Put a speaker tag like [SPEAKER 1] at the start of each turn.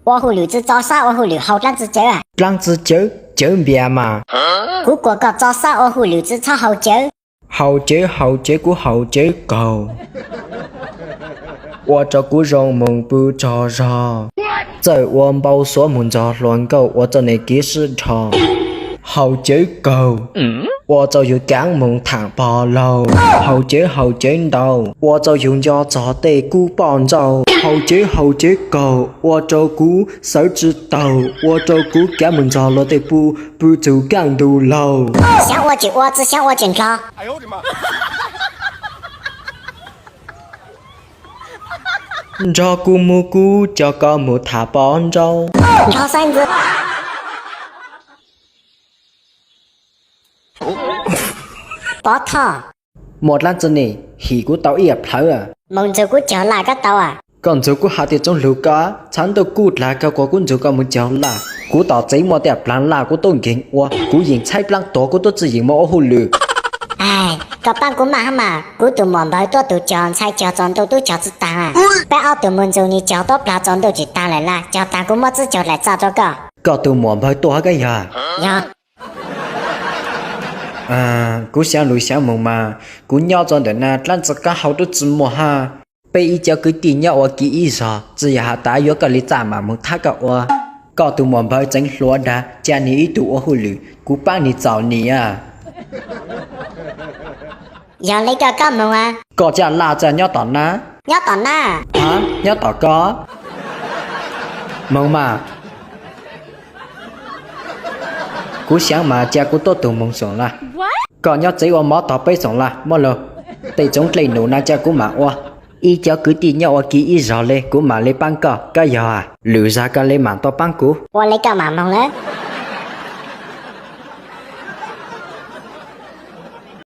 [SPEAKER 1] 我护女子早杀我护女好两只酒啊！
[SPEAKER 2] 两只酒酒面嘛，
[SPEAKER 1] 古个个早杀我护女子炒好酒。
[SPEAKER 2] 好酒好酒古好酒狗。我这股容梦不着热，在我包锁门着乱狗，我这里几时长。好酒狗，我就要江门谈八路。好酒好酒到，我就用脚找地鼓棒走。好酒好酒狗，我就鼓手指头，我就鼓江门着落地不走港都路。
[SPEAKER 1] 想我就我只想我紧张。
[SPEAKER 3] 哎呦我的妈！
[SPEAKER 2] 这鼓木鼓，这个木他帮着。
[SPEAKER 1] 跳绳子。bỏ thọ
[SPEAKER 2] một lần chân này hỉ của tàu yếp thở à
[SPEAKER 1] mong cho của cháu là các tàu à
[SPEAKER 2] còn chỗ của hạt trong lúa cá chán tôi cút là cái của cũng chỗ có một cháu là của tàu giấy một đẹp lăng là của tôi kiện wa của hiện trái lăng tổ của tôi chỉ hiện một hồ lửa
[SPEAKER 1] ai các bạn của mà của tụi mòn bởi tụi chọn sai chọn chọn tụi chọn chữ ta à bé ao tụi mình dùng như chọn tốt là chọn tụi chữ ta lại là chọn ta cũng mất chữ chọn lại sao cho
[SPEAKER 2] có tụi mòn bởi tôi cái gì
[SPEAKER 1] dạ
[SPEAKER 2] à cú sáng lùi sáng mộng mà cú nhau chọn đến na lần tất cả hậu tôi chỉ mua ha bây giờ cho cứ tiền nhau ở kỹ ý sao chỉ là ta yếu cái lý trả mà muốn thắc cậu à có tụi mòn bởi tránh lúa đã cha ní ý tụ ở hồ lửa cú ba ní giàu ní à
[SPEAKER 1] giờ lấy cái mong à
[SPEAKER 2] có cha là cha nhau tỏ na
[SPEAKER 1] nhớ tỏ na
[SPEAKER 2] hả nhau tỏ có mộng mà cú sáng mà cha cú tốt tụ mộng sống là còn nhau chỉ ở mỏ tỏ bê sống là mỏ lờ tây chống lấy nụ na cha cú mà oa ý cháu cứ tin nhau ở kỹ ý rõ lên cú mà lấy băng cỏ cái giờ à lựa ra cái lấy mạng to băng cú
[SPEAKER 1] 我lấy cái mà mong đấy